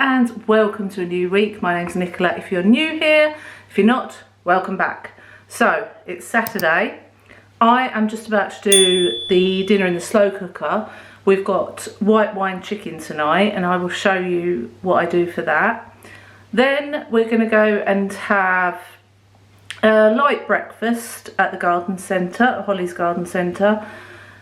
and welcome to a new week. My name's Nicola if you're new here. If you're not, welcome back. So it's Saturday. I am just about to do the dinner in the slow cooker. We've got white wine chicken tonight and I will show you what I do for that. Then we're going to go and have a light breakfast at the garden centre, Holly's garden centre.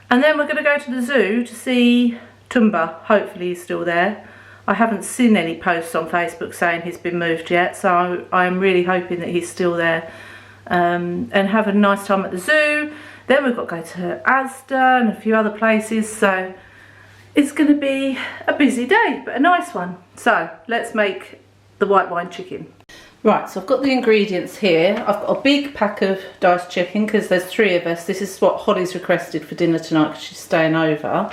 And then we're going to go to the zoo to see Tumba. Hopefully he's still there. I haven't seen any posts on Facebook saying he's been moved yet, so I'm really hoping that he's still there, and have a nice time at the zoo. Then we've got to go to Asda and a few other places, so it's going to be a busy day, but a nice one. So let's make the white wine chicken. Right, so I've got the ingredients here. I've got a big pack of diced chicken because there's 3 of us. This is what Holly's requested for dinner tonight because she's staying over.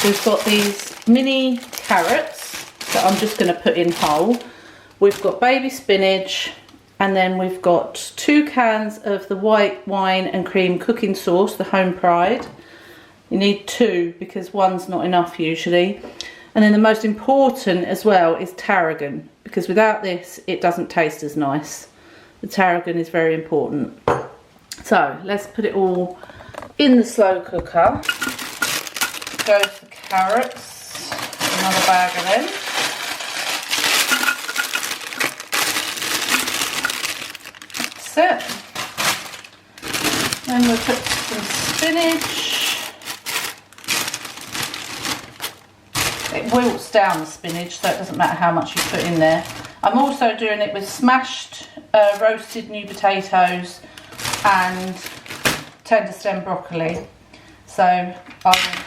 We've got these mini carrots that I'm just going to put in whole. We've got baby spinach, and then we've got 2 cans of the white wine and cream cooking sauce, the Home Pride. You need 2 because 1's not enough usually. And then the most important as well is tarragon, because without this it doesn't taste as nice. The tarragon is very important. So let's put it all in the slow cooker. Goes the carrots, another bag of them. That's it. Then we'll put some spinach. It wilts down the spinach, so it doesn't matter how much you put in there. I'm also doing it with smashed roasted new potatoes and tender stem broccoli. So I'll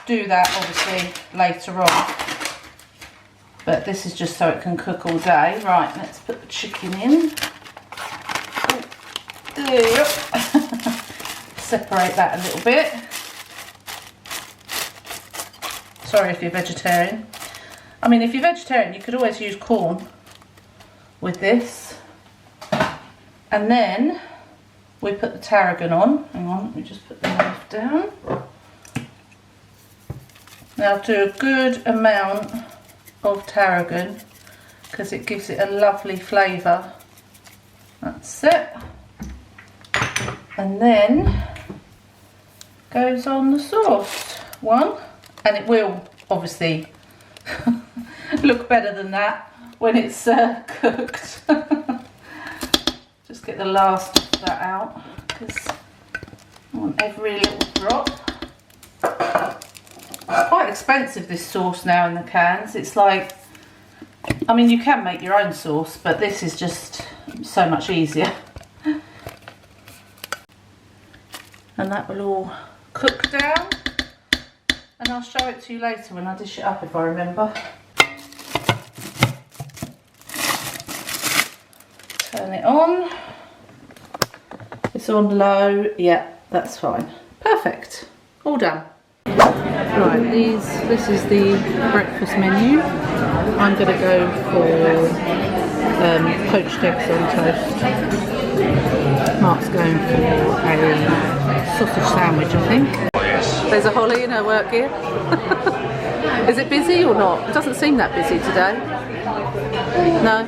do that obviously later on, but this is just so it can cook all day. Right, let's put the chicken in. Separate that a little bit. Sorry if you're vegetarian. I mean, if you're vegetarian you could always use corn with this. And then we put the tarragon on. Hang on, let me just put the knife down. Now do a good amount of tarragon because it gives it a lovely flavour. That's it. And then goes on the sauce. 1, and it will obviously look better than that when it's cooked. Just get the last of that out because I want every little drop. It's quite expensive, this sauce now in the cans. It's like, I mean, you can make your own sauce, but this is just so much easier. And that will all cook down, and I'll show it to you later when I dish it up if I remember. Turn it on. It's on low. Yeah, that's fine. Perfect. All done. Right, this is the breakfast menu. I'm going to go for poached eggs on toast. Mark's going for a sausage sandwich, I think. There's a Holly in her work gear. Is it busy or not? It doesn't seem that busy today. No?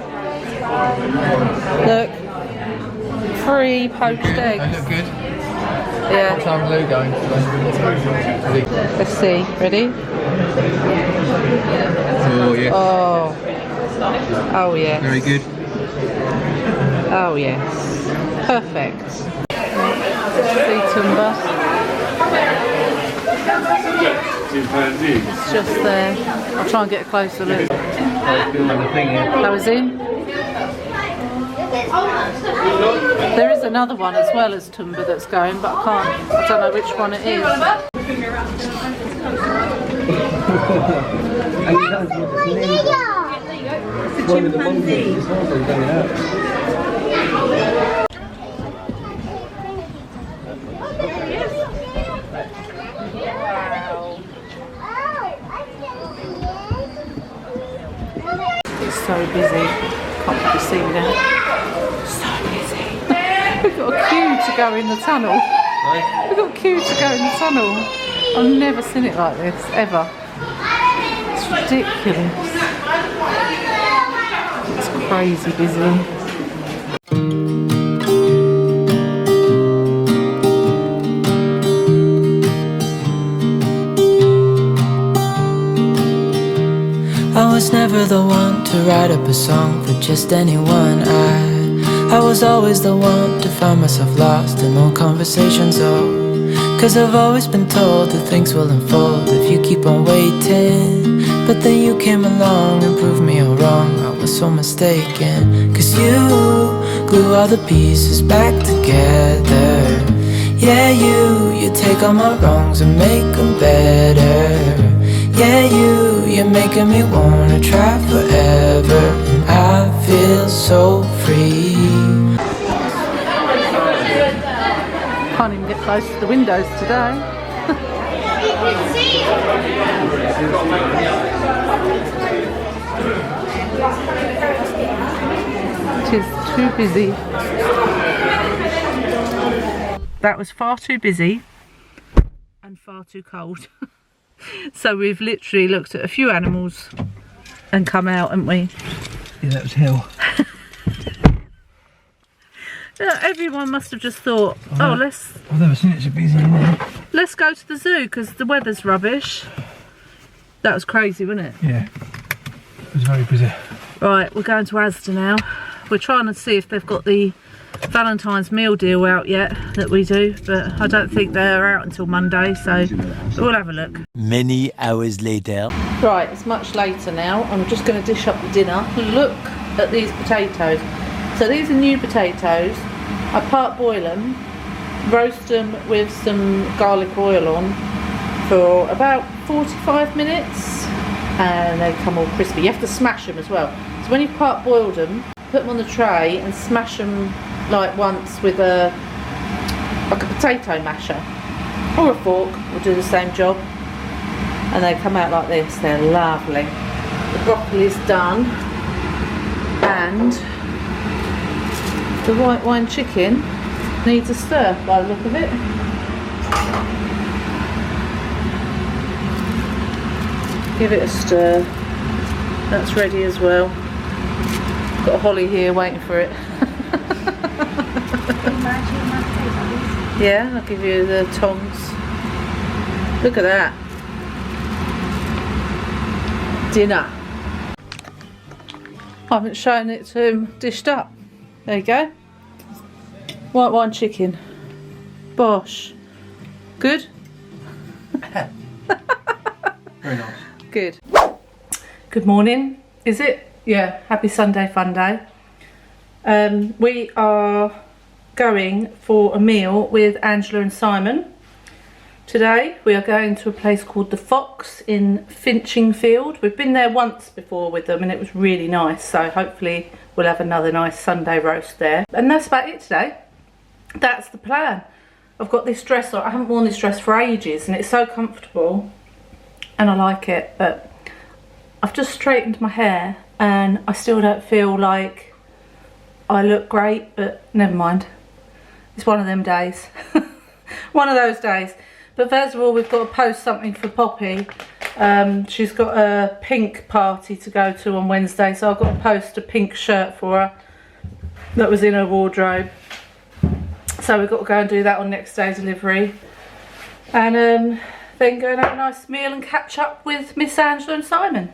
Look. 3 poached eggs. They look good. Yeah. What time is Lou going? Let's see. Ready? Oh, yeah. Oh. Oh, yeah. Very good. Oh, yes. Perfect. See Tumba. It's just there. I'll try and get a closer look. That was in. There is another one as well as Tumba that's going, but I don't know which one it is. It's a chimpanzee. It's so busy. Can't really see now. So busy. We've got a queue to go in the tunnel. We've got a queue to go in the tunnel. I've never seen it like this, ever. It's ridiculous. crazy busy. I was never the one to write up a song for just anyone. I was always the one to find myself lost in old conversations. Cause I've always been told that things will unfold if you keep on waiting. But then you came along and proved me all wrong. I was so mistaken. Cause you glue all the pieces back together. Yeah, you take all my wrongs and make them better. Yeah, you're making me wanna try forever. And I feel so free. Can't even get close to the windows today. It is too busy. That was far too busy and far too cold. So we've literally looked at a few animals and come out, haven't we? Yeah, that was hell. Everyone must have just thought, oh, I've never seen it so busy in there. let's go to the zoo because the weather's rubbish. That was crazy, wasn't it? Yeah, it was very busy. Right, we're going to Asda now. We're trying to see if they've got the Valentine's meal deal out yet that we do, but I don't think they're out until Monday, so we'll have a look. Many hours later. Right, it's much later now. I'm just going to dish up the dinner. Look at these potatoes. So these are new potatoes. I part boil them, roast them with some garlic oil on for about 45 minutes, and they come all crispy. You have to smash them as well. So when you've part boiled them, put them on the tray and smash them like once with a potato masher or a fork will do the same job, and they come out like this. They're lovely. The broccoli's done, and the white wine chicken needs a stir by the look of it. Give it a stir. That's ready as well. Got Holly here waiting for it. Yeah, I'll give you the tongs. Look at that. Dinner. I haven't shown it to him dished up. There you go. White wine chicken. Bosh. Good? Very nice. Good. Good morning. Is it? Yeah. Happy Sunday fun day. We are going for a meal with Angela and Simon. Today we are going to a place called The Fox in Finchingfield. We've been there once before with them and it was really nice, so hopefully we'll have another nice Sunday roast there. And that's about it today. That's the plan. I've got this dress on. I haven't worn this dress for ages and it's so comfortable and I like it, but I've just straightened my hair and I still don't feel like I look great, but never mind. It's one of them days. One of those days. But first of all, we've got to post something for Poppy. She's got a pink party to go to on Wednesday, so I've got to post a pink shirt for her that was in her wardrobe. So we've got to go and do that on next day's delivery. And then go and have a nice meal and catch up with Miss Angela and Simon.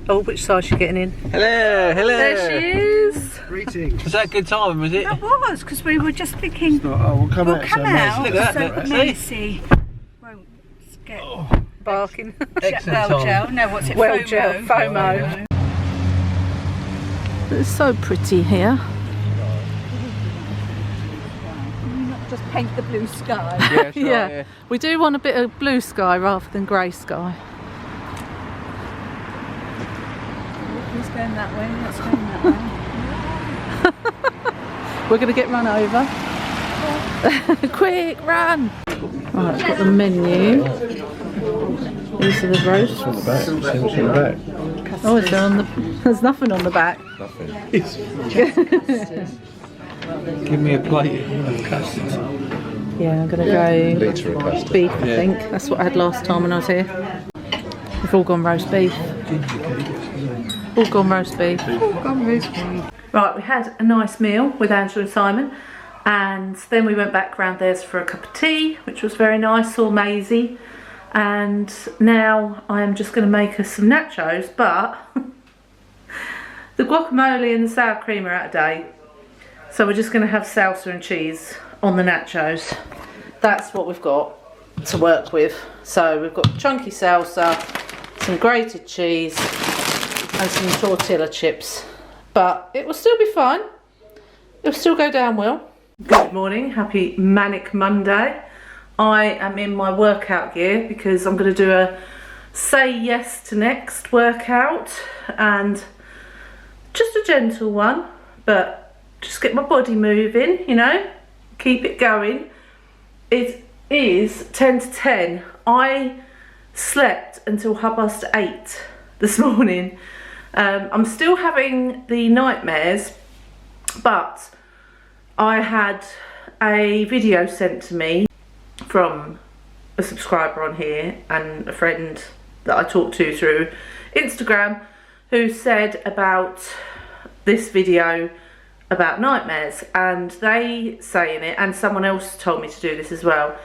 Oh, which side is she getting in? Hello, hello. There she is. Greetings. Was that a good time, was it? That was, because we were just thinking, We'll come we'll out. come so out Look at so that. Macy won't get Barking. Excellent well time. gel. No, what's it? Well FOMO. gel, FOMO. It's so pretty here. Just paint the blue sky. Yeah, sure, Yeah, we do want a bit of blue sky rather than grey sky. Who's going that way? That's going that way. We're going to get run over. Quick, run! Right, I've got the menu. These are the roasts. On the back. What's on the back? Oh, is there on the... There's nothing on the back. Nothing. Give me a plate of custard. Yeah, I'm going to go Litre of custard. beef, I think. That's what I had last time when I was here. We've all gone roast beef. All gone roast beef. Right, we had a nice meal with Angela and Simon, and then we went back round theirs for a cup of tea, which was very nice, saw Maisie, and now I am just going to make us some nachos, but the guacamole and the sour cream are out of date, so we're just going to have salsa and cheese on the nachos. That's what we've got to work with. So we've got chunky salsa, some grated cheese, and some tortilla chips. But it will still be fine. It'll still go down well. Good morning, happy manic Monday. I am in my workout gear because I'm going to do a say yes to next workout, and just a gentle one, but just get my body moving, you know, keep it going. It is 10 to 10. I slept until 8:30 this morning. I'm still having the nightmares, but I had a video sent to me from a subscriber on here and a friend that I talked to through Instagram who said about this video about nightmares, and they say in it, and someone else told me to do this as well,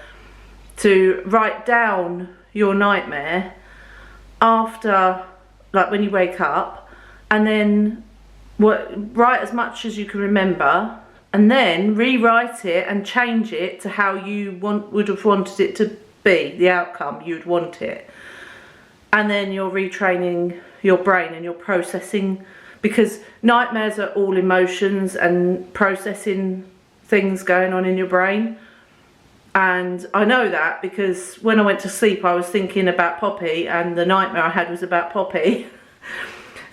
to write down your nightmare after, like when you wake up, and then write as much as you can remember, and then rewrite it and change it to how you would have wanted it to be, the outcome you'd want it. And then you're retraining your brain and you're processing, because nightmares are all emotions and processing things going on in your brain. And I know that because when I went to sleep I was thinking about Poppy, and the nightmare I had was about Poppy.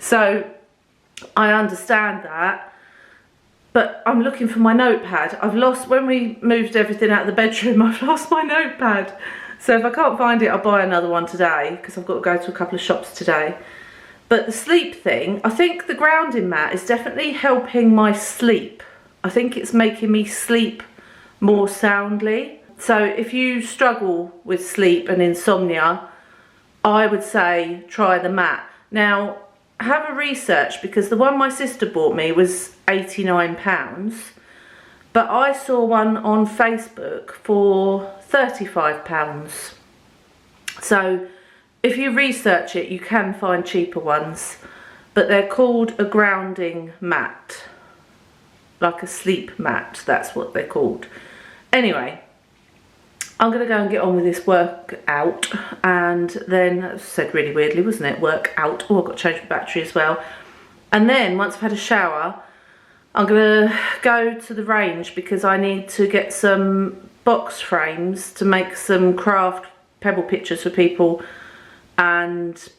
So I understand that, but I'm looking for my notepad. I've lost, when we moved everything out of the bedroom, I've lost my notepad. So if I can't find it, I'll buy another one today, because I've got to go to a couple of shops today. But the sleep thing, I think the grounding mat is definitely helping my sleep. I think it's making me sleep more soundly. So if you struggle with sleep and insomnia, I would say try the mat. Now, have a research, because the one my sister bought me was £89, but I saw one on Facebook for £35. So if you research it, you can find cheaper ones, but they're called a grounding mat, like a sleep mat, that's what they're called. Anyway, I'm going to go and get on with this workout, and then, that said really weirdly, wasn't it? Workout. Oh, I've got to change my battery as well. And then, once I've had a shower, I'm going to go to the range because I need to get some box frames to make some craft pebble pictures for people and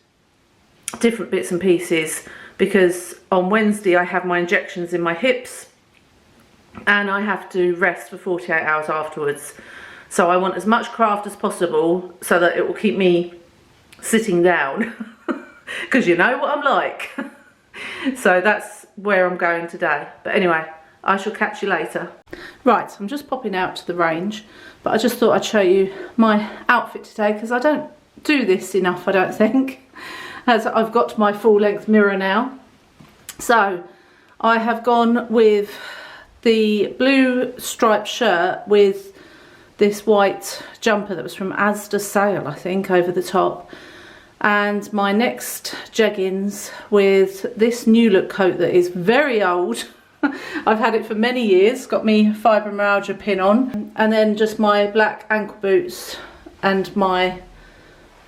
different bits and pieces, because on Wednesday I have my injections in my hips and I have to rest for 48 hours afterwards. So I want as much craft as possible so that it will keep me sitting down, because you know what I'm like. So that's where I'm going today. But anyway, I shall catch you later. Right, I'm just popping out to the range, but I just thought I'd show you my outfit today, because I don't do this enough, I don't think, as I've got my full length mirror now. So I have gone with the blue striped shirt with this white jumper that was from Asda sale, I think, over the top, and my next jeggings with this new look coat that is very old. I've had it for many years, got me fibromyalgia pin on, and then just my black ankle boots and my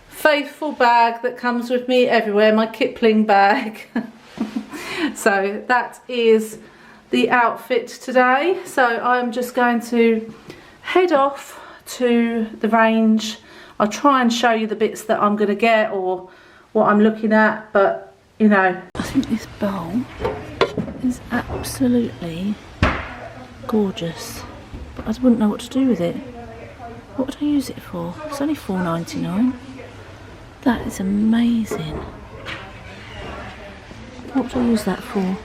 faithful bag that comes with me everywhere, my Kipling bag. So that is the outfit today. So I'm just going to head off to the range. I'll try and show you the bits that I'm going to get or what I'm looking at, but you know, I think this bowl is absolutely gorgeous, but I wouldn't know what to do with it. What would I use it for? It's only £4.99. That is amazing. What would I use that for?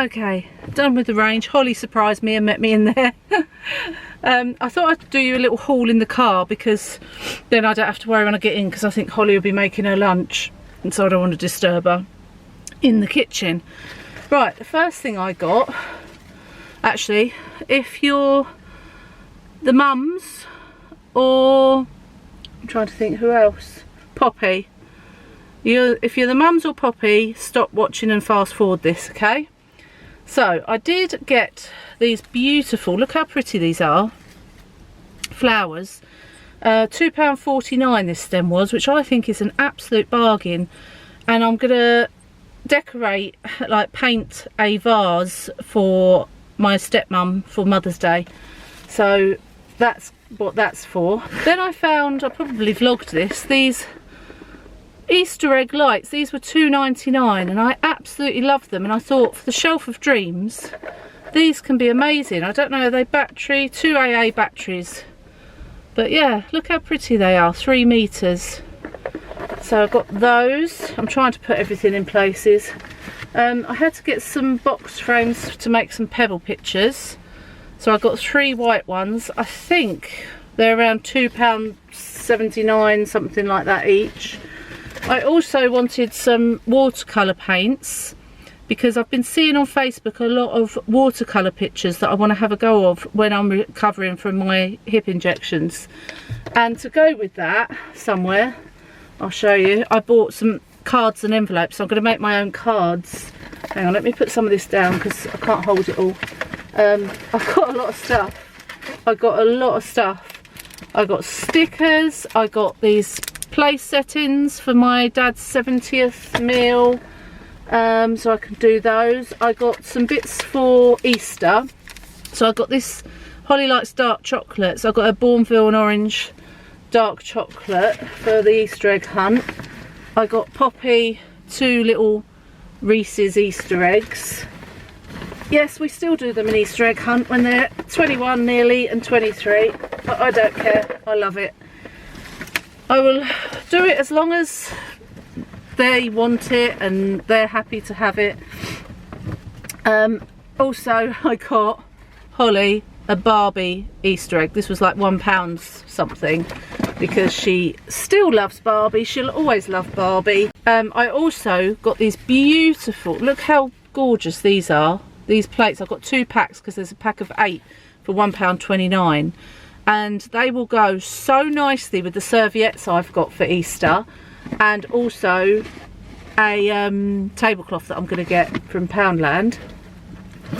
Okay, done with the range. Holly surprised me and met me in there. I thought I'd do you a little haul in the car because then I don't have to worry when I get in, because I think Holly will be making her lunch and so I don't want to disturb her in the kitchen. Right, the first thing I got, actually, if you're the mums or I'm trying to think who else, Poppy. If you're the mums or Poppy, stop watching and fast forward this, okay? So I did get these beautiful, look how pretty these are, flowers. £2.49 this stem was, which I think is an absolute bargain. And I'm gonna decorate, like paint a vase for my stepmum for Mother's Day. So that's what that's for. Then I found, I probably vlogged this, these Easter egg lights. These were £2.99 and I absolutely love them, and I thought for the shelf of dreams these can be amazing. I don't know, are they battery, 2 AA batteries, but yeah, look how pretty they are, 3 meters. So I've got those. I'm trying to put everything in places. I had to get some box frames to make some pebble pictures, so I got 3 white ones. I think they're around £2.79, something like that each. I also wanted some watercolour paints because I've been seeing on Facebook a lot of watercolour pictures that I want to have a go of when I'm recovering from my hip injections. And to go with that, somewhere, I'll show you, I bought some cards and envelopes. So I'm going to make my own cards. Hang on, let me put some of this down because I can't hold it all. I've got a lot of stuff. I got stickers, I got these place settings for my dad's 70th meal, so I can do those. I got some bits for Easter, so I got this, Holly likes dark chocolate, so I got a Bourneville and orange dark chocolate for the Easter egg hunt. I got Poppy 2 little Reese's Easter eggs. Yes, we still do them an Easter egg hunt when they're 21 nearly and 23, but I don't care, I love it. I will do it as long as they want it and they're happy to have it. Also, I got Holly a Barbie Easter egg. This was like £1 something because she still loves Barbie. She'll always love Barbie. I also got these beautiful, look how gorgeous these are. These plates, I've got 2 packs because there's a pack of 8 for £1.29. And they will go so nicely with the serviettes I've got for Easter, and also a tablecloth that I'm going to get from Poundland.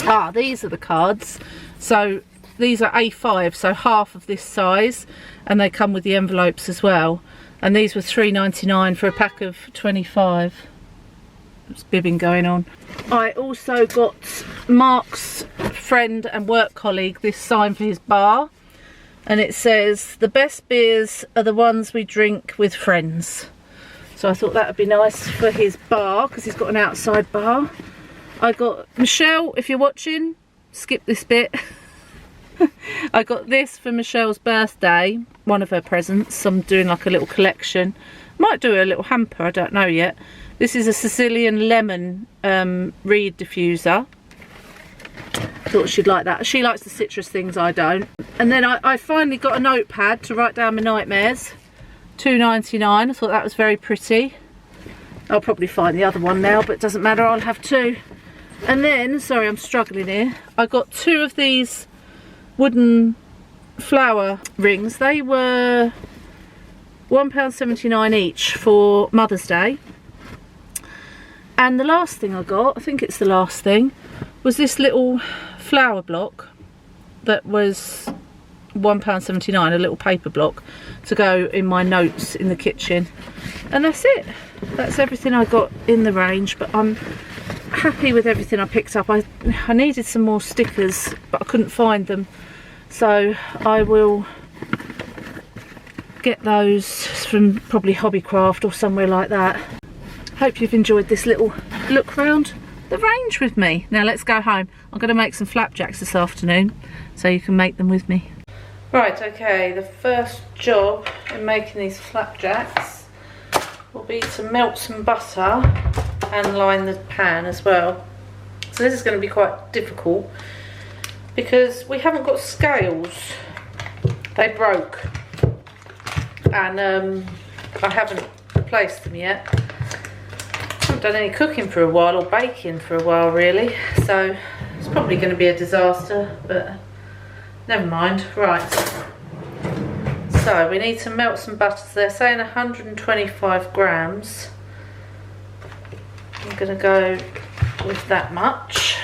Ah, these are the cards. So these are A5, so half of this size, and they come with the envelopes as well. And these were £3.99 for a pack of 25. There's bibbing going on. I also got Mark's friend and work colleague this sign for his bar. And it says, the best beers are the ones we drink with friends. So I thought that would be nice for his bar, because he's got an outside bar. I got, Michelle, if you're watching, skip this bit. I got this for Michelle's birthday, one of her presents. I'm doing like a little collection. Might do a little hamper, I don't know yet. This is a Sicilian lemon reed diffuser. Thought she'd like that. She likes the citrus things, I don't. And then I finally got a notepad to write down my nightmares. £2.99. I thought that was very pretty. I'll probably find the other one now, but it doesn't matter, I'll have 2. And then, sorry, I'm struggling here, I got 2 of these wooden flower rings. They were £1.79 each for Mother's Day. And the last thing I got, I think it's the last thing, was this little flower block that was £1.79, a little paper block to go in my notes in the kitchen. And that's it. That's everything I got in the range, but I'm happy with everything I picked up. I needed some more stickers, but I couldn't find them, so I will get those from probably Hobbycraft or somewhere like that. Hope you've enjoyed this little look round the range with me. Now let's go home. I'm going to make some flapjacks this afternoon, so you can make them with me. Right, okay, the first job in making these flapjacks will be to melt some butter and line the pan as well. This is going to be quite difficult because we haven't got scales. They broke and I haven't replaced them yet. I haven't done any cooking for a while or baking for a while really, so it's probably going to be a disaster, but never mind. Right, so we need to melt some butter. So they're saying 125 grams. I'm going to go with that much,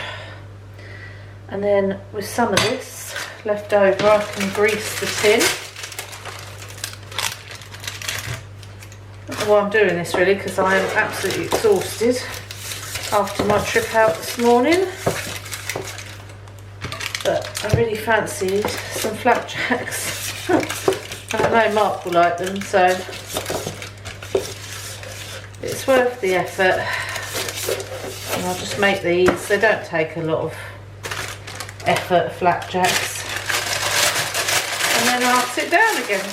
and then with some of this left over I can grease the tin. I don't know why I'm doing this really, because I am absolutely exhausted after my trip out this morning, but I really fancied some flapjacks and I know Mark will like them, so it's worth the effort. And I'll just make these. They don't take a lot of effort, flapjacks. And then I'll sit down again.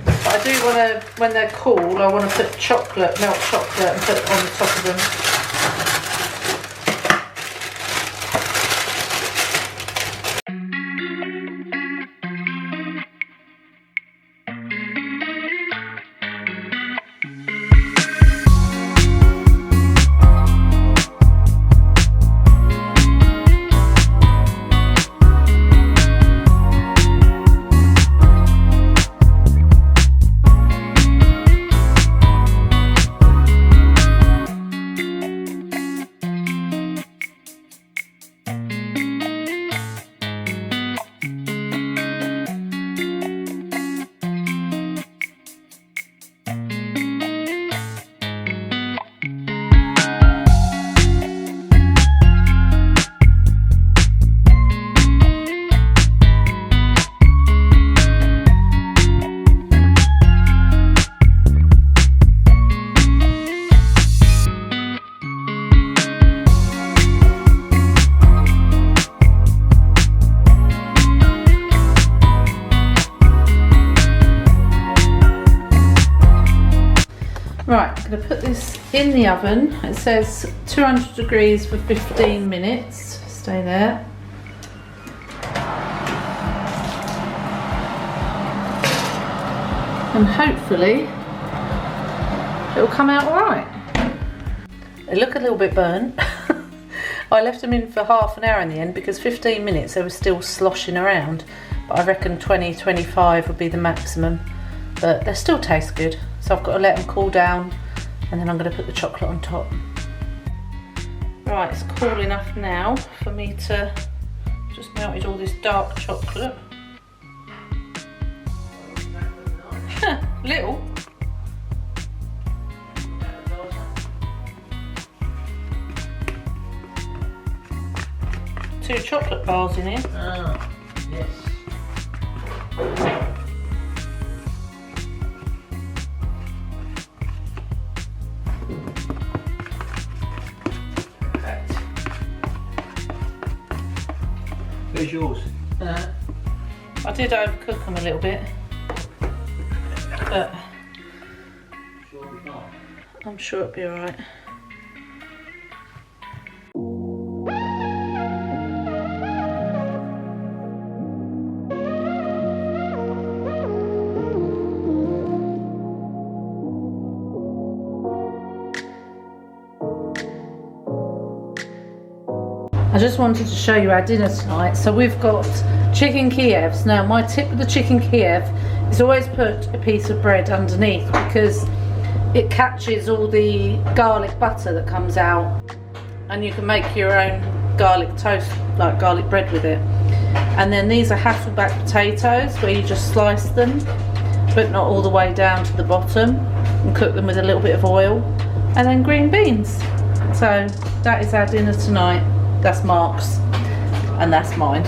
But I do want to, when they're cool, I want to put chocolate, melt chocolate, and put it on the top of them. Right, I'm going to put this in the oven. It says 200 degrees for 15 minutes. Stay there. And hopefully it'll come out alright. They look a little bit burnt. I left them in for half an hour in the end because 15 minutes they were still sloshing around. But I reckon 20-25 would be the maximum. But they still taste good. So I've got to let them cool down and then I'm going to put the chocolate on top. Right, it's cool enough now for me to just melted all this dark chocolate. Little. 2 chocolate bars in here. Ah, yes. Where's yours? I did overcook them a little bit, but I'm sure it'll be alright. I just wanted to show you our dinner tonight. So we've got chicken Kievs. Now my tip with the chicken Kiev is always put a piece of bread underneath because it catches all the garlic butter that comes out, and you can make your own garlic toast, like garlic bread with it. And then these are Hasselback potatoes where you just slice them but not all the way down to the bottom and cook them with a little bit of oil, and then green beans. So that is our dinner tonight. That's Mark's and that's mine.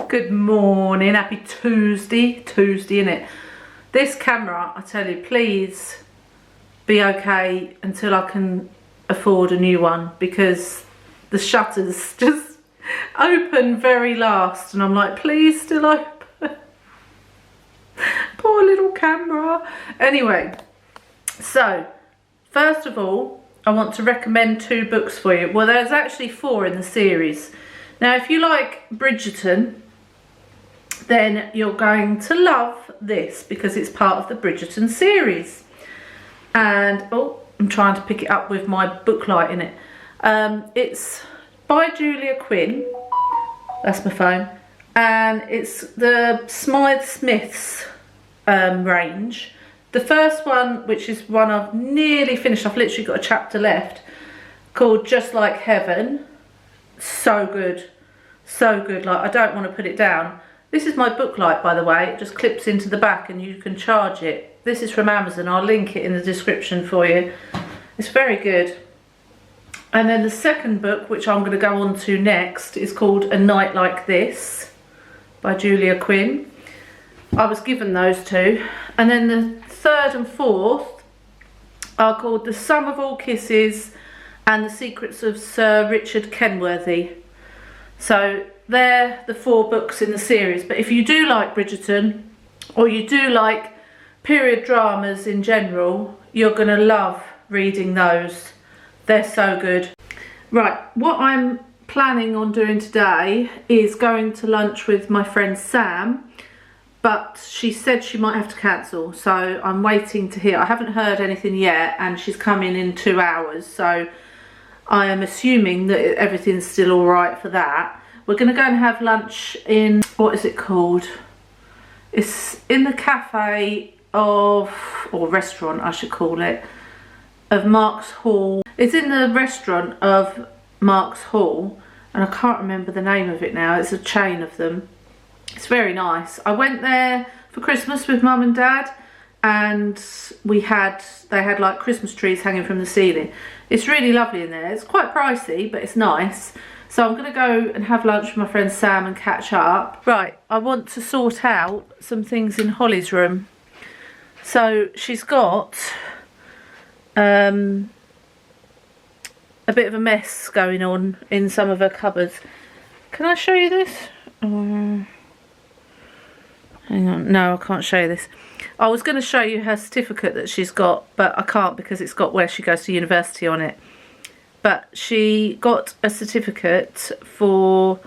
Good morning, happy Tuesday innit? This camera, I tell you, please be okay until I can afford a new one, because the shutters just open very last and I'm like, please still open. Poor little camera. Anyway, so first of all, I want to recommend 2 books for you. Well, there's actually 4 in the series. Now, if you like Bridgerton, then you're going to love this because it's part of the Bridgerton series. And, oh, I'm trying to pick it up with my book light in it. It's by Julia Quinn. That's my phone. And it's the Smythe Smiths range. The first one, which is one I've nearly finished, I've literally got a chapter left, called Just Like Heaven. So good. So good. Like, I don't want to put it down. This is my book light, by the way. It just clips into the back and you can charge it. This is from Amazon. I'll link it in the description for you. It's very good. And then the second book, which I'm going to go on to next, is called A Night Like This by Julia Quinn. I was given those 2. And then the third and fourth are called The Sum of All Kisses and The Secrets of Sir Richard Kenworthy. So they're the 4 books in the series. But if you do like Bridgerton, or you do like period dramas in general, you're going to love reading those. They're so good. Right, what I'm planning on doing today is going to lunch with my friend Sam, but she said she might have to cancel, so I'm waiting to hear. I haven't heard anything yet, and she's coming in 2 hours, so I am assuming that everything's still all right for that. We're going to go and have lunch in, what is it called? It's in the cafe of, or restaurant I should call it, of Mark's Hall. It's in the restaurant of Mark's Hall, and I can't remember the name of it now. It's a chain of them. It's very nice. I went there for Christmas with Mum and Dad, and they had like Christmas trees hanging from the ceiling. It's really lovely in there. It's quite pricey, but it's nice. So I'm going to go and have lunch with my friend Sam and catch up. Right, I want to sort out some things in Holly's room. So she's got a bit of a mess going on in some of her cupboards. Can I show you this? Hang on, no, I can't show you this. I was going to show you her certificate that she's got, but I can't because it's got where she goes to university on it. But she got a certificate for,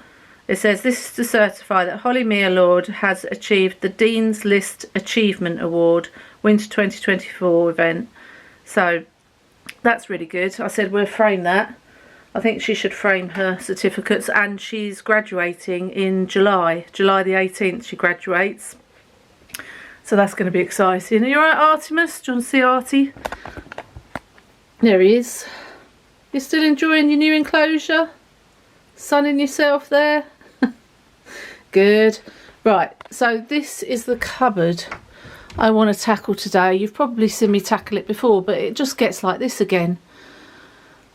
it says, this is to certify that Holly Mia Lord has achieved the Dean's List Achievement Award Winter 2024 event. So that's really good. I said we'll frame that. I think she should frame her certificates, and she's graduating in July the 18th she graduates, so that's going to be exciting. Are you alright, Artemis? Do you want to see Artie? There he is. You still enjoying your new enclosure? Sunning yourself there? Good. Right, so this is the cupboard I want to tackle today. You've probably seen me tackle it before, but it just gets like this again.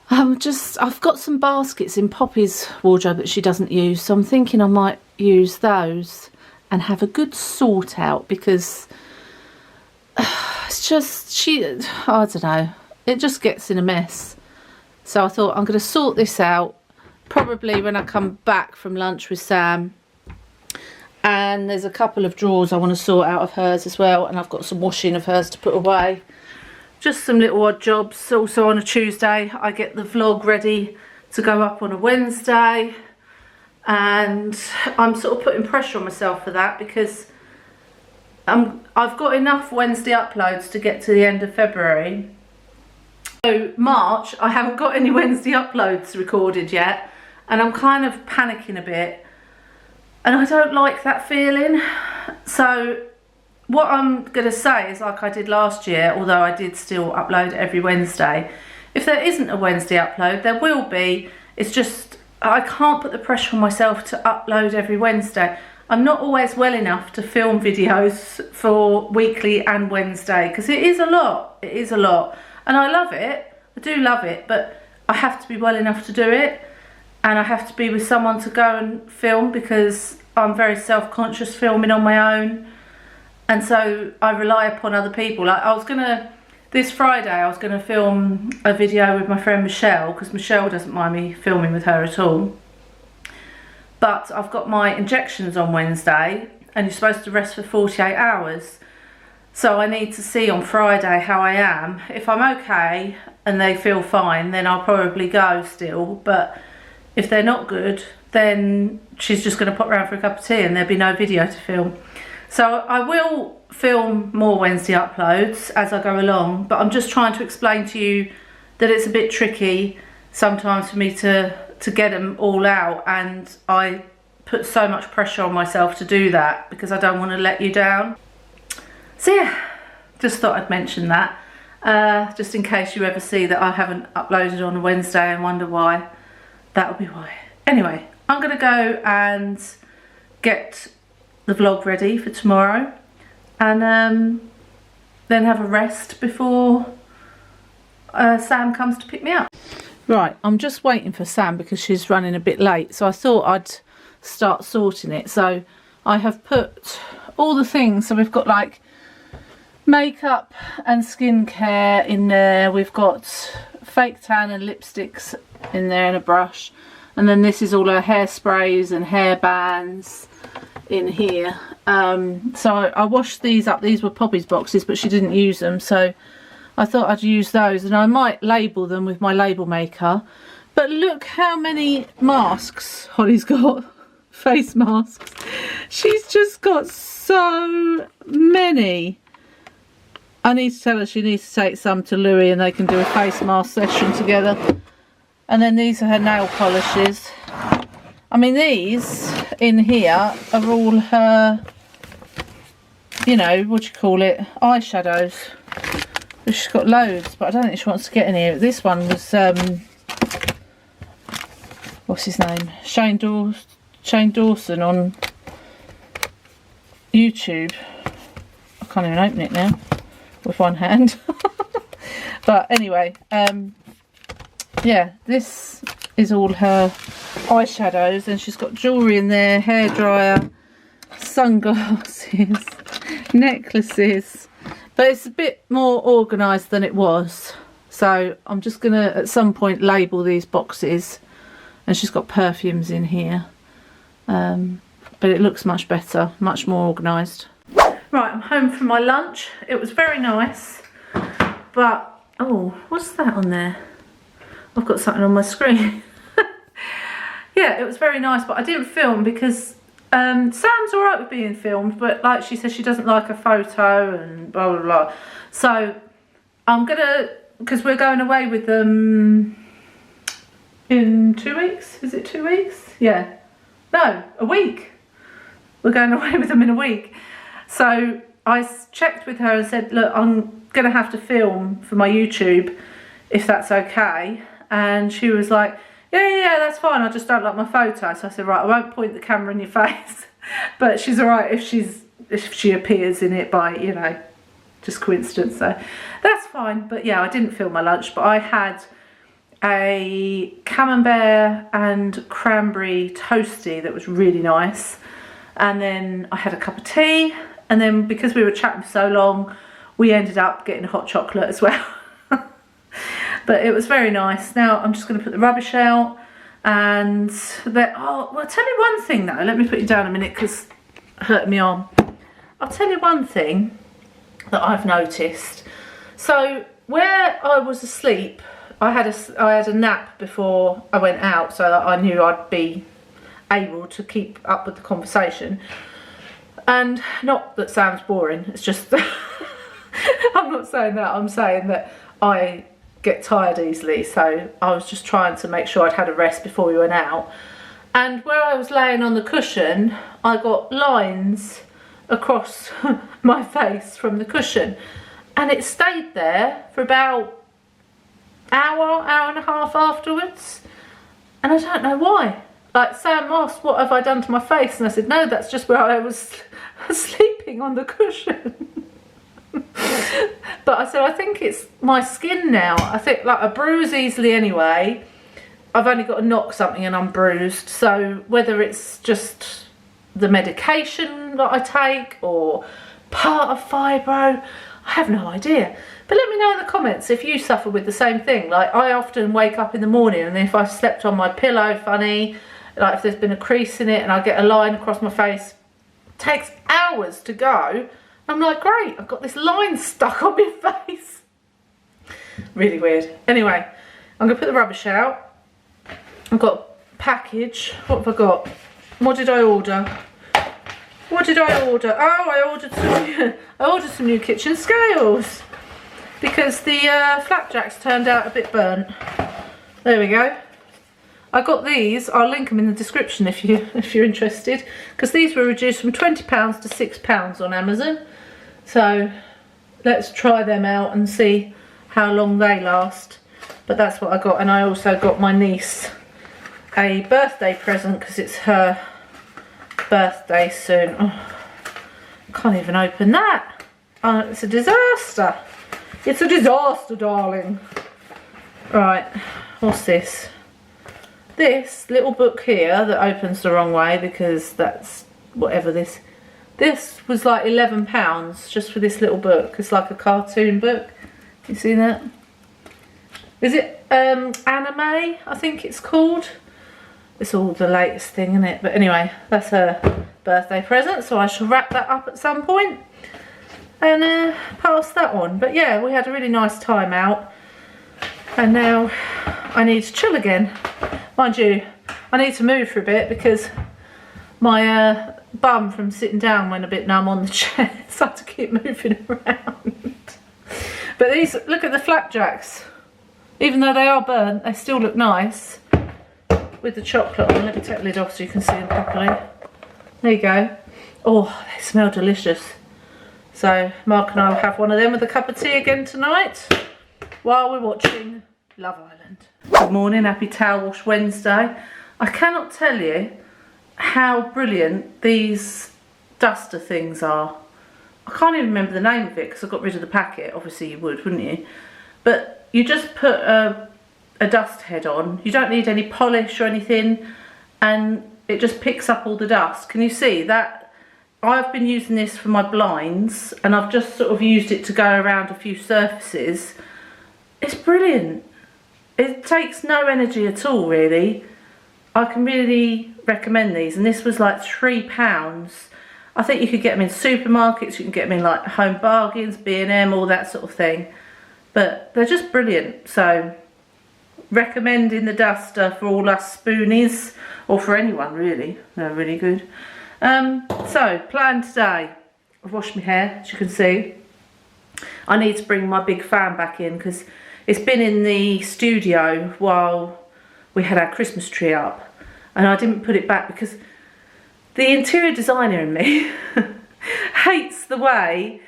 I've got some baskets in Poppy's wardrobe that she doesn't use, so I'm thinking I might use those and have a good sort out, because it's just, I don't know, it just gets in a mess. So I thought I'm going to sort this out probably when I come back from lunch with Sam. And there's a couple of drawers I want to sort out of hers as well, and I've got some washing of hers to put away. Just some little odd jobs. Also on a Tuesday I get the vlog ready to go up on a Wednesday, and I'm sort of putting pressure on myself for that because I've got enough Wednesday uploads to get to the end of February. So March I haven't got any Wednesday uploads recorded yet, and I'm kind of panicking a bit, and I don't like that feeling. So what I'm going to say is, like I did last year, although I did still upload every Wednesday, if there isn't a Wednesday upload, there will be. It's just I can't put the pressure on myself to upload every Wednesday. I'm not always well enough to film videos for weekly and Wednesday, because it is a lot. It is a lot. And I love it. I do love it, but I have to be well enough to do it, and I have to be with someone to go and film, because I'm very self-conscious filming on my own. And so I rely upon other people. Like this Friday I was going to film a video with my friend Michelle, because Michelle doesn't mind me filming with her at all. But I've got my injections on Wednesday, and you're supposed to rest for 48 hours. So I need to see on Friday how I am. If I'm okay, and they feel fine, then I'll probably go still. But if they're not good, then she's just going to pop round for a cup of tea and there'll be no video to film. So I will film more Wednesday uploads as I go along, but I'm just trying to explain to you that it's a bit tricky sometimes for me to get them all out, and I put so much pressure on myself to do that because I don't want to let you down. So yeah, just thought I'd mention that, just in case you ever see that I haven't uploaded on a Wednesday and wonder why. That'll be why. Anyway, I'm gonna go and get the vlog ready for tomorrow, and then have a rest before Sam comes to pick me up. Right, I'm just waiting for Sam because she's running a bit late, so I thought I'd start sorting it. So I have put all the things, so we've got like makeup and skincare in there, we've got fake tan and lipsticks in there and a brush, and then this is all her hairsprays and hair bands in here. So I washed these up. These were Poppy's boxes, but she didn't use them, so I thought I'd use those, and I might label them with my label maker. But look how many masks Holly's got. Face masks. She's just got so many. I need to tell her she needs to take some to Louis and they can do a face mask session together. And then these are her nail polishes. I mean, these in here are all her, you know, what do you call it, eyeshadows. She's got loads, but I don't think she wants to get any. This one was, what's his name? Shane Dawson on YouTube. I can't even open it now with one hand. But anyway, yeah, this is all her eyeshadows, and she's got jewellery in there, hairdryer, sunglasses, necklaces. But it's a bit more organised than it was. So I'm just going to at some point label these boxes. And she's got perfumes in here. But it looks much better, much more organised. Right, I'm home from my lunch. It was very nice. But, oh, what's that on there? I've got something on my screen. Yeah, it was very nice, but I didn't film because Sam's alright with being filmed, but like she says, she doesn't like a photo and blah blah blah. So I'm gonna, because we're going away with them in 2 weeks. Is it 2 weeks? Yeah. No, a week. We're going away with them in a week. So I checked with her and said, look, I'm gonna have to film for my YouTube if that's okay. And she was like, yeah, that's fine, I just don't like my photo. So I said, right, I won't point the camera in your face. But she's alright if she appears in it by, you know, just coincidence. So that's fine. But yeah, I didn't film my lunch, but I had a camembert and cranberry toasty that was really nice. And then I had a cup of tea. And then because we were chatting for so long, we ended up getting hot chocolate as well. But it was very nice. Now I'm just going to put the rubbish out, and that. Oh, well, I'll tell you one thing though. Let me put you down a minute because it hurt me arm. I'll tell you one thing that I've noticed. So where I was asleep, I had a nap before I went out, so that I knew I'd be able to keep up with the conversation. And not that Sam's boring. It's just I'm not saying that. I'm saying that I get tired easily, so I was just trying to make sure I'd had a rest before we went out. And where I was laying on the cushion, I got lines across my face from the cushion, and it stayed there for about hour and a half afterwards, and I don't know why. Like, Sam asked, what have I done to my face? And I said, no, that's just where I was sleeping on the cushion. But I said, I think it's my skin now. I think, like, I bruise easily anyway. I've only got to knock something and I'm bruised. So whether it's just the medication that I take or part of fibro, I have no idea. But let me know in the comments if you suffer with the same thing. Like, I often wake up in the morning, and if I slept on my pillow funny, like if there's been a crease in it and I get a line across my face, it takes hours to go. I'm like, great, I've got this line stuck on my face. Really weird. Anyway, I'm going to put the rubbish out. I've got a package. What have I got? What did I order? What did I order? Oh, I ordered some new kitchen scales because the flapjacks turned out a bit burnt. There we go. I got these. I'll link them in the description if you're interested, because these were reduced from £20 to £6 on Amazon. So let's try them out and see how long they last. But that's what I got, and I also got my niece a birthday present because it's her birthday soon. Oh, can't even open that. Oh, it's a disaster. It's a disaster, darling. Right, what's this? This little book here that opens the wrong way because that's whatever this was like £11 just for this little book. It's like a cartoon book. You see that? Is it anime? I think it's called. It's all the latest thing, isn't it? But anyway, that's her birthday present, so I shall wrap that up at some point and pass that on. But yeah, we had a really nice time out, and now I need to chill again. Mind you, I need to move for a bit because my bum from sitting down went a bit numb on the chair, so I had to keep moving around. But these, look at the flapjacks. Even though they are burnt, they still look nice with the chocolate on. Let me take the lid off so you can see them properly. There you go. Oh, they smell delicious. So Mark and I will have one of them with a cup of tea again tonight while we're watching Love Island. Good morning, happy Towel Wash Wednesday. I cannot tell you how brilliant these duster things are. I can't even remember the name of it because I got rid of the packet. Obviously you would, wouldn't you? But you just put a dust head on. You don't need any polish or anything, and it just picks up all the dust. Can you see that? I've been using this for my blinds, and I've just sort of used it to go around a few surfaces. It's brilliant. It takes no energy at all, really. I can really recommend these, and this was like £3. I think you could get them in supermarkets, you can get them in like Home Bargains, B&M, all that sort of thing. But they're just brilliant. So recommending the duster for all us spoonies, or for anyone really. They're really good. So plan today. I've washed my hair, as you can see. I need to bring my big fan back in because it's been in the studio while we had our Christmas tree up, and I didn't put it back because the interior designer in me hates the way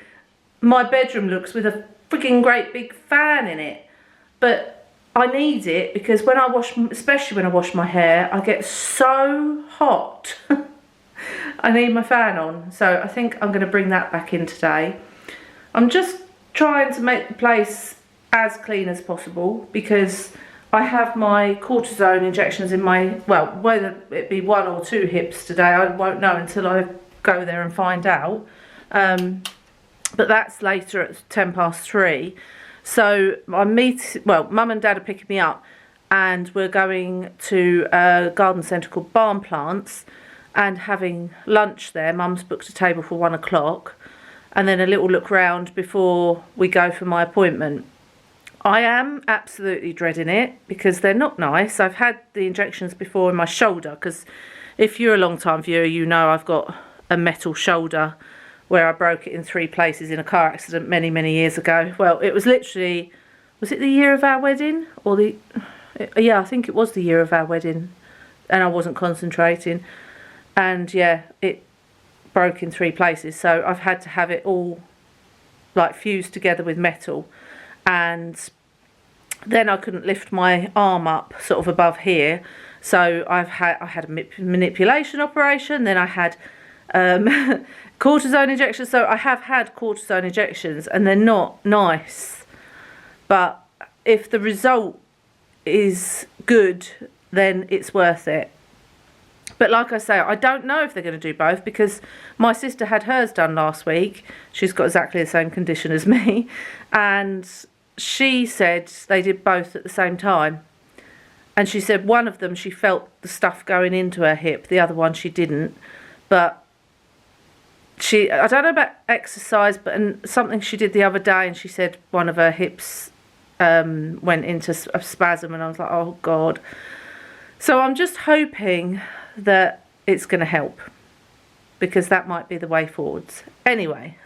my bedroom looks with a freaking great big fan in it. But I need it because when I wash, especially when I wash my hair, I get so hot. I need my fan on, so I think I'm going to bring that back in today. I'm just trying to make the place as clean as possible because I have my cortisone injections in my, well, whether it be 1 or 2 hips today, I won't know until I go there and find out. But that's later at 3:10. So Mum and Dad are picking me up, and we're going to a garden centre called Barn Plants and having lunch there. Mum's booked a table for 1 o'clock, and then a little look round before we go for my appointment. I am absolutely dreading it because they're not nice. I've had the injections before in my shoulder because if you're a long time viewer, you know I've got a metal shoulder where I broke it in 3 places in a car accident many, many years ago. Well, it was literally, was it the year of our wedding? Or yeah, I think it was the year of our wedding, and I wasn't concentrating. And yeah, it broke in 3 places. So I've had to have it all like fused together with metal. And then I couldn't lift my arm up sort of above here. So I had a manipulation operation, then I had cortisone injections. So I have had cortisone injections and they're not nice. But if the result is good, then it's worth it. But like I say, I don't know if they're going to do both because my sister had hers done last week. She's got exactly the same condition as me. And she said they did both at the same time. And she said one of them she felt the stuff going into her hip, the other one she didn't. But I don't know about exercise, but something she did the other day, and she said one of her hips went into a spasm, and I was like, oh God. So I'm just hoping that it's going to help, because that might be the way forwards. Anyway,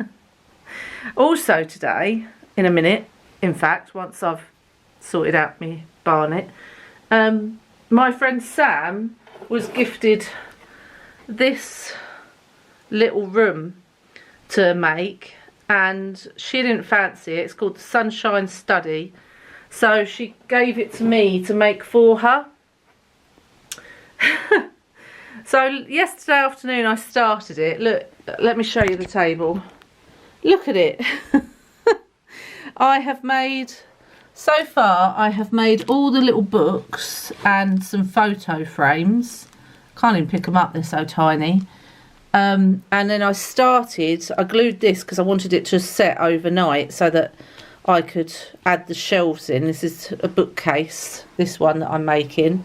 also today, in a minute, in fact, once I've sorted out my barnet, my friend Sam was gifted this little room to make, and she didn't fancy it. It's called the Sunshine Study, so she gave it to me to make for her. So yesterday afternoon I started it. Look, let me show you the table. Look at it. I have made, so far I have made all the little books and some photo frames. Can't even pick them up, they're so tiny. And then I glued this because I wanted it to set overnight so that I could add the shelves in. This is a bookcase, this one that I'm making.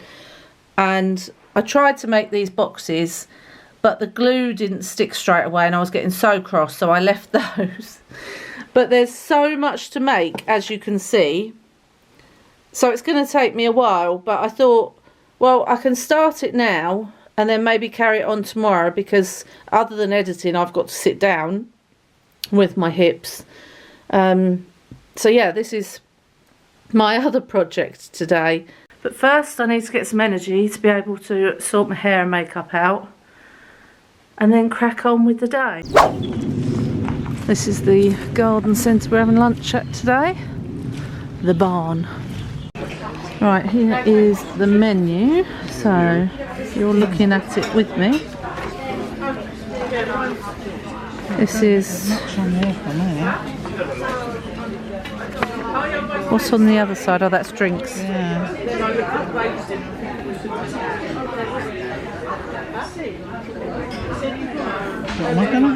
And I tried to make these boxes, but the glue didn't stick straight away and I was getting so cross, so I left those. But there's so much to make, as you can see. So it's going to take me a while, but I thought, well, I can start it now and then maybe carry it on tomorrow, because other than editing, I've got to sit down with my hips. So yeah, this is my other project today. But first I need to get some energy to be able to sort my hair and makeup out, and then crack on with the day. This is the garden centre we're having lunch at today. The barn. Right, here is the menu, so you're looking at it with me. This is... What's on the other side? Oh, that's drinks. Yeah. What am I going to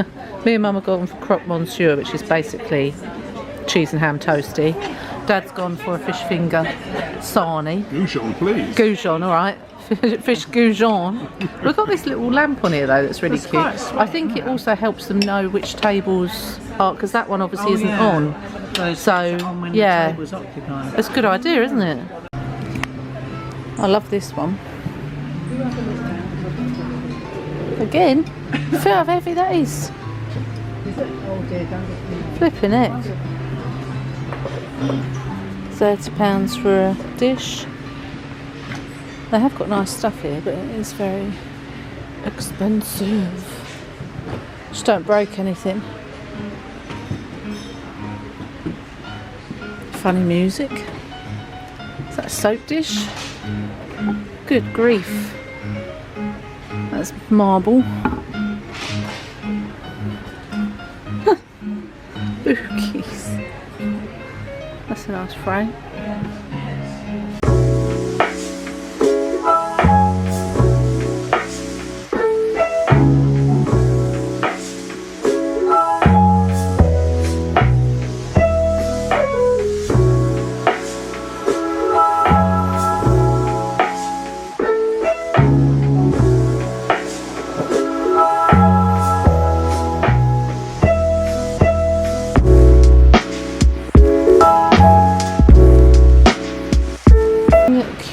have? Me and Mum have gone for croque monsieur, which is basically cheese and ham toasty. Dad's gone for a fish finger sarnie. Goujon, please. Goujon, all right. Fish goujon. We've got this little lamp on here though that's really cute. I think it also helps them know which tables are, because that one obviously isn't on. So yeah, it's a good idea, isn't it? I love this one. Again, feel how heavy that is. Flipping it. £30 for a dish. They have got nice stuff here, but it is very expensive. Just don't break anything. Funny music. Is that a soap dish? Good grief. That's marble. Bookies. That's a nice frame.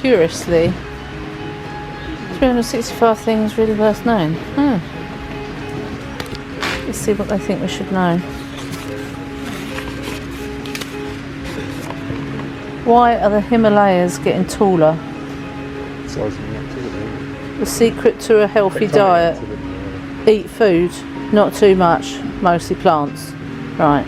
Curiously, 365 things really worth knowing. Let's see what they think we should know. Why are the Himalayas getting taller? The secret to a healthy diet: eat food, not too much, mostly plants. Right.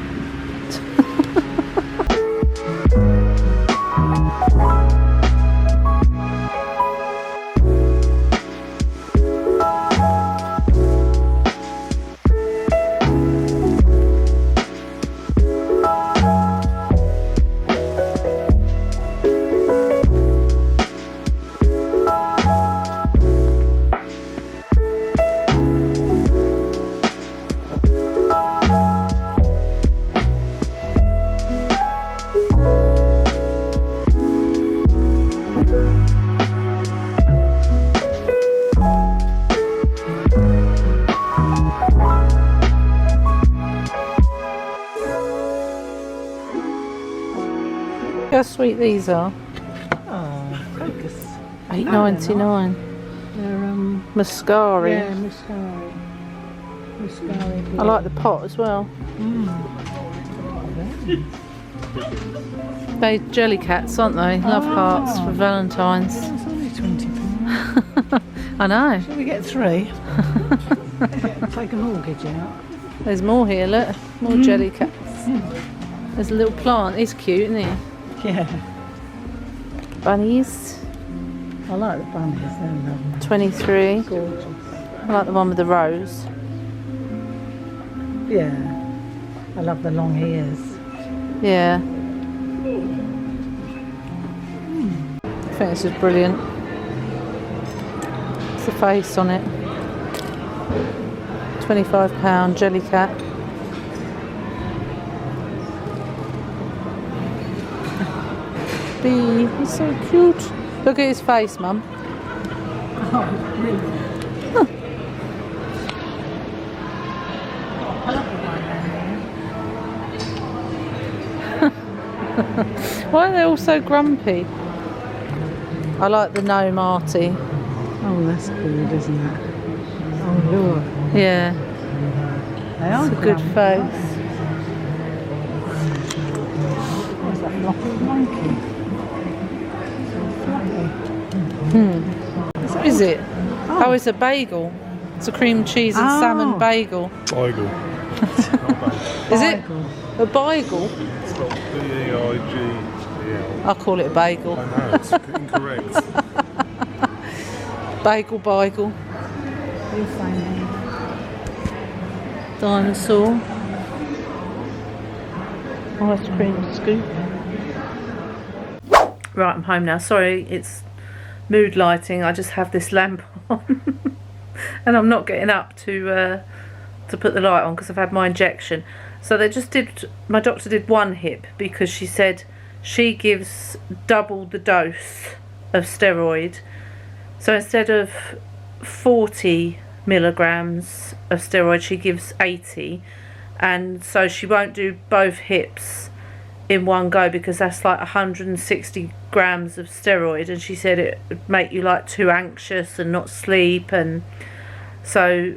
sweet these are. Oh, focus. $8.99. They're Mascari. yeah, Muscari. Muscari. I like the pot as well. They're jelly cats, aren't they? Love hearts for Valentine's. It's only £20. I know. Shall we get 3? Take a mortgage out. There's more here, look. More jelly cats. There's a little plant. He's cute, isn't he? Yeah. Bunnies. I like the bunnies, they're lovely. 23. Gorgeous. I like the one with the rose. Yeah. I love the long ears. Yeah. I think this is brilliant. It's the face on it. £25 jelly cat. Bee, he's so cute. Look at his face, Mum. Oh, really? I love the one down Why are they all so grumpy? I like the gnome Artie. there. Oh, that's good, isn't it? Oh, Lord. Yeah, They are it's a good grumpy, face. aren't they? What's that monkey? So fluffy. Is it? Oh, it's a bagel. It's a cream cheese and salmon bagel. Beigel. Is it? A bagel? It's not B-E-I-G-E-L. I'll call it a bagel. I know, it's incorrect. Bagel. You'll find them. Dinosaur. Ice cream scoop. Right, I'm home now. Sorry, it's mood lighting. I just have this lamp on. And I'm not getting up to put the light on because I've had my injection. So my doctor did one hip because she said she gives double the dose of steroid. So instead of 40 milligrams of steroid, she gives 80. And so she won't do both hips in one go because that's like 160 grams of steroid, and she said it would make you like too anxious and not sleep. And so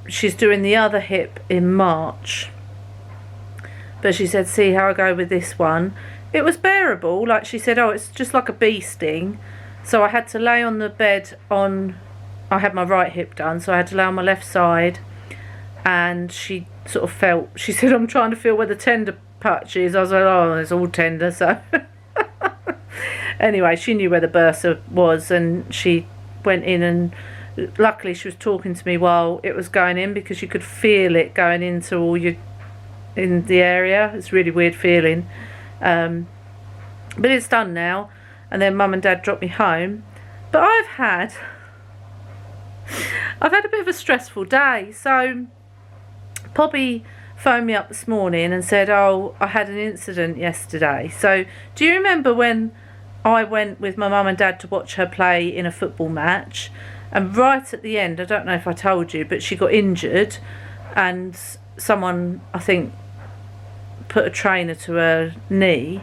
she's doing the other hip in March, but she said see how I go with this one. It was bearable. Like she said, oh, it's just like a bee sting. So I had to lay on the bed I had my right hip done, so I had to lay on my left side, and she sort of she said I'm trying to feel where the tender patch is. I was like, oh, it's all tender. So anyway, she knew where the bursa was, and she went in, and luckily she was talking to me while it was going in because you could feel it going into in the area. It's a really weird feeling, but it's done now. And then Mum and Dad dropped me home. But I've had a bit of a stressful day. So Poppy phoned me up this morning and said, oh, I had an incident yesterday. So do you remember when I went with my mum and dad to watch her play in a football match, and right at the end, I don't know if I told you, but she got injured and someone, I think, put a trainer to her knee.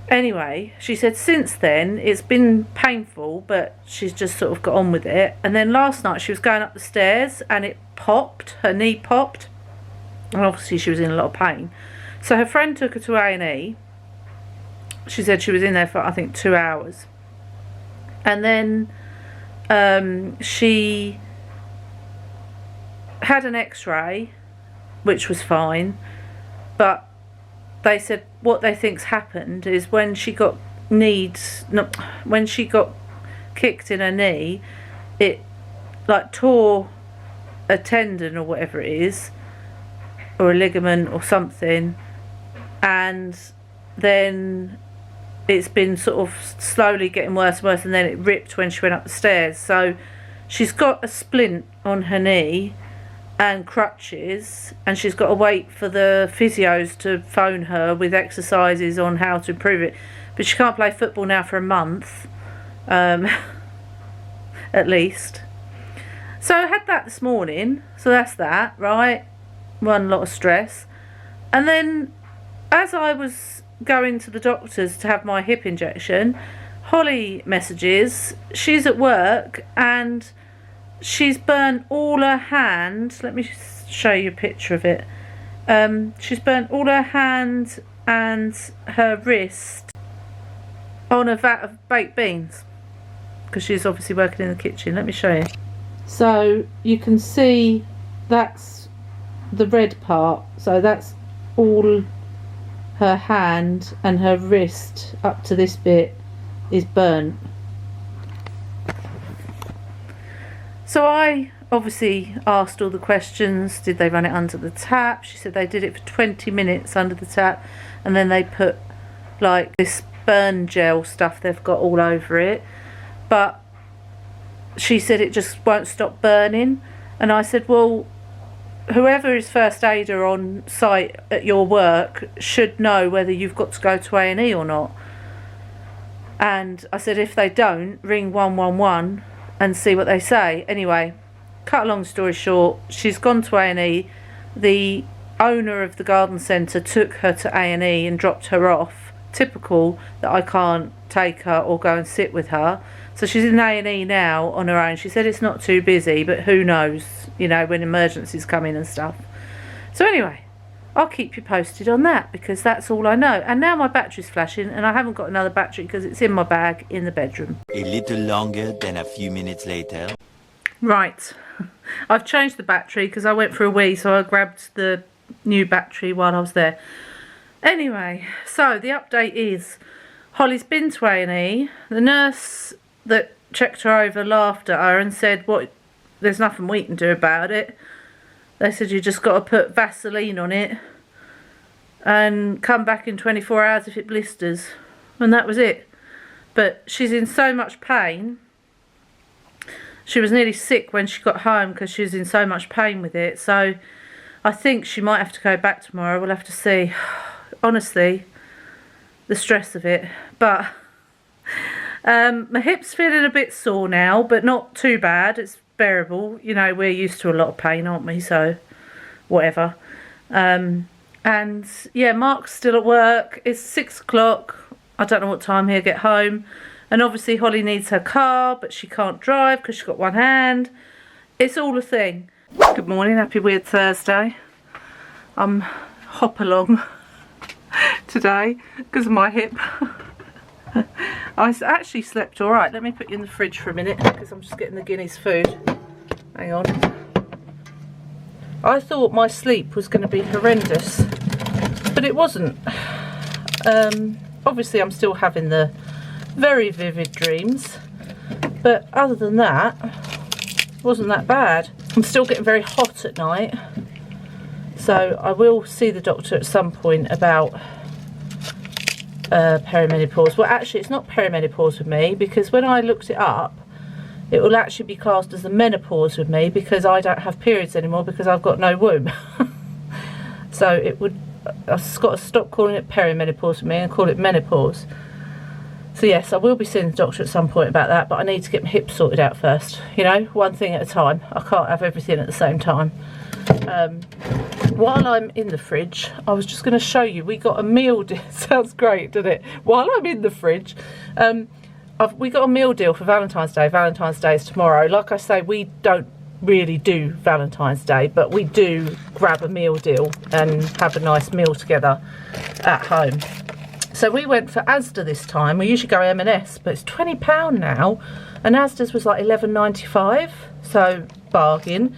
Anyway, she said since then it's been painful, but she's just sort of got on with it. And then last night she was going up the stairs and it popped, her knee popped, and obviously she was in a lot of pain. So her friend took her to A&E. She said she was in there for I think 2 hours, and then she had an x-ray which was fine, but they said what they think's happened is when she got kicked in her knee, it like tore a tendon or whatever it is, or a ligament or something, and then it's been sort of slowly getting worse and worse, and then it ripped when she went up the stairs. So she's got a splint on her knee and crutches, and she's got to wait for the physios to phone her with exercises on how to improve it. But she can't play football now for a month, at least. So I had that this morning, so that's that, right? One lot of stress. And then as I was going to the doctor's to have my hip injection, Holly messages, she's at work and she's burnt all her hand. Let me show you a picture of it. She's burnt all her hand and her wrist on a vat of baked beans, because she's obviously working in the kitchen. Let me show you. So you can see that's the red part, so that's all her hand, and her wrist up to this bit is burnt. So I obviously asked all the questions. Did they run it under the tap? She said they did it for 20 minutes under the tap, and then they put like this burn gel stuff they've got all over it, but she said it just won't stop burning. And I said, well, whoever is first aider on site at your work should know whether you've got to go to A&E or not. And I said, if they don't, ring 111 and see what they say. Anyway, cut a long story short, she's gone to A&E. The owner of the garden centre took her to A&E and dropped her off. Typical that I can't take her or go and sit with her. So she's in A&E now on her own. She said it's not too busy, but who knows, you know, when emergencies come in and stuff. So anyway, I'll keep you posted on that, because that's all I know. And now my battery's flashing and I haven't got another battery because it's in my bag in the bedroom. A little longer than a few minutes later. Right, I've changed the battery because I went for a wee, so I grabbed the new battery while I was there. Anyway, so the update is Holly's been to A&E. The nurse that checked her over laughed at her and said, "What? There's nothing we can do about it." They said you just got to put Vaseline on it and come back in 24 hours if it blisters. And that was it. But she's in so much pain. She was nearly sick when she got home because she was in so much pain with it. So I think she might have to go back tomorrow. We'll have to see. Honestly, the stress of it. But my hip's feeling a bit sore now, but not too bad. It's bearable. You know, we're used to a lot of pain, aren't we? So whatever. And yeah, Mark's still at work. It's 6 o'clock. I don't know what time he'll get home. And obviously Holly needs her car, but she can't drive because she's got one hand. It's all a thing. Good morning, happy weird Thursday. I'm hop along today because of my hip. I actually slept alright. Let me put you in the fridge for a minute because I'm just getting the guineas food. Hang on. I thought my sleep was going to be horrendous, but it wasn't. Obviously I'm still having the very vivid dreams, but other than that, it wasn't that bad. I'm still getting very hot at night, so I will see the doctor at some point about perimenopause. Well, actually it's not perimenopause with me, because when I looked it up, it will actually be classed as the menopause with me, because I don't have periods anymore because I've got no womb. So it would, I've got to stop calling it perimenopause with me and call it menopause. So yes, I will be seeing the doctor at some point about that, but I need to get my hips sorted out first. You know, one thing at a time. I can't have everything at the same time. While I'm in the fridge, I was just going to show you, we got a meal deal. Sounds great, doesn't it? While I'm in the fridge, we got a meal deal for Valentine's Day. Valentine's Day is tomorrow. Like I say, we don't really do Valentine's Day, but we do grab a meal deal and have a nice meal together at home. So we went for Asda this time. We usually go M&S, but it's £20 now, and Asda's was like £11.95, so bargain.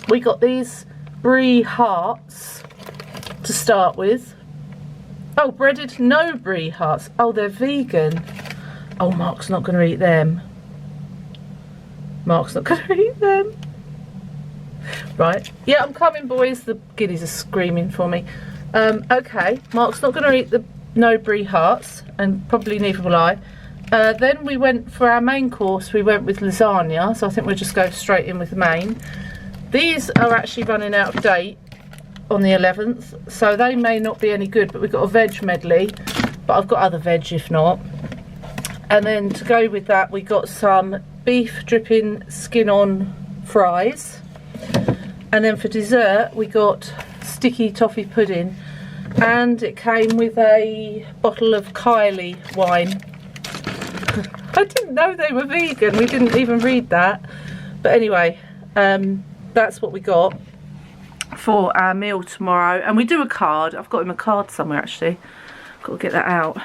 We got these brie hearts to start with. Oh, breaded no brie hearts. Oh, they're vegan. Oh, Mark's not going to eat them. Mark's not going to eat them. Right. Yeah, I'm coming, boys. The giddies are screaming for me. Okay, Mark's not going to eat the no brie hearts, and probably neither will I. Then we went for our main course. We went with lasagna, so I think we'll just go straight in with the main. These are actually running out of date on the 11th, so they may not be any good, but we've got a veg medley, but I've got other veg if not. And then to go with that, we got some beef dripping skin on fries. And then for dessert, we got sticky toffee pudding. and it came with a bottle of Kylie wine. I didn't know they were vegan, we didn't even read that. But anyway, that's what we got for our meal tomorrow. And we do a card. I've got him a card somewhere actually. Got to get that out.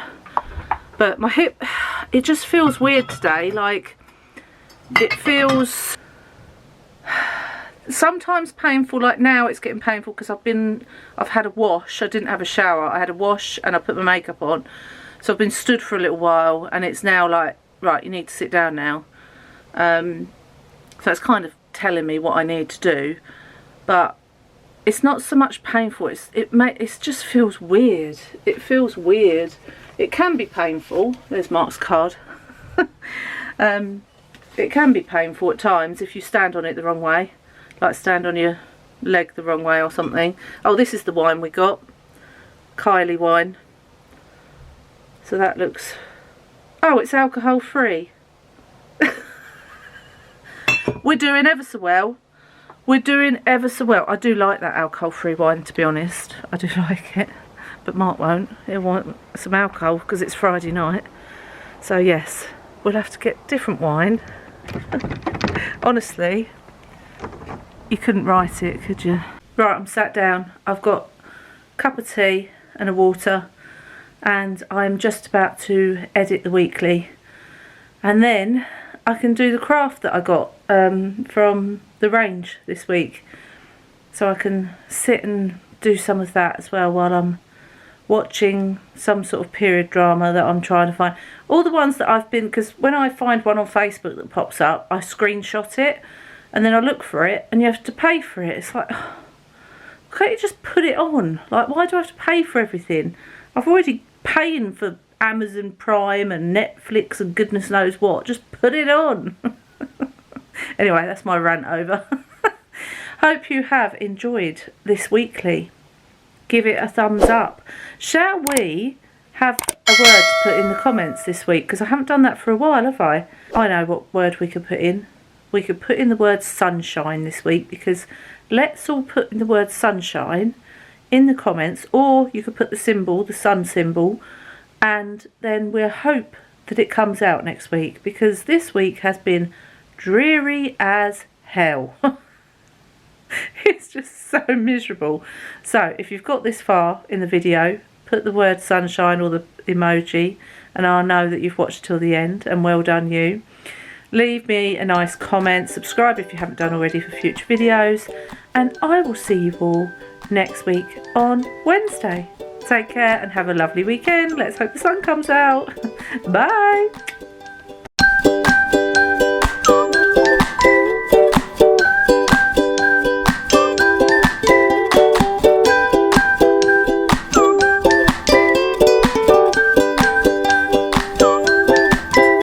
But my hip, it just feels weird today. Like, it feels sometimes painful. Like now it's getting painful because I've had a wash. I didn't have a shower. I had a wash and I put my makeup on. So I've been stood for a little while and it's now like, right, you need to sit down now. So it's kind of telling me what I need to do. But it's not so much painful. It just feels weird. It feels weird. It can be painful. There's Mark's card. It can be painful at times if you stand on it the wrong way. Like stand on your leg the wrong way or something. Oh, this is the wine we got. Kylie wine. So that looks... Oh, it's alcohol free. We're doing ever so well. We're doing ever so well. I do like that alcohol free wine, to be honest. I do like it. But Mark won't. He'll want some alcohol because it's Friday night. So yes, we'll have to get different wine. Honestly, you couldn't write it, could you? Right, I'm sat down. I've got a cup of tea and a water. And I'm just about to edit the weekly. And then I can do the craft that I got from the range this week. So I can sit and do some of that as well while I'm watching some sort of period drama that I'm trying to find. All the ones that I've been, because when I find one on Facebook that pops up, I screenshot it and then I look for it and you have to pay for it. It's like, oh, can't you just put it on? Like, why do I have to pay for everything? I've already paying for Amazon Prime and Netflix and goodness knows what. Just put it on. Anyway, that's my rant over. Hope you have enjoyed this weekly. Give it a thumbs up. Shall we have a word to put in the comments this week? Because I haven't done that for a while, have I? I know what word we could put in. We could put in the word sunshine this week, because let's all put in the word sunshine in the comments, or you could put the symbol, the sun symbol, and then we'll hope that it comes out next week, because this week has been dreary as hell. It's just so miserable. So if you've got this far in the video, put the word sunshine or the emoji and I'll know that you've watched till the end, and well done you. Leave me a nice comment, subscribe if you haven't done already for future videos, and I will see you all next week on Wednesday. Take care and have a lovely weekend. Let's hope the sun comes out. Bye.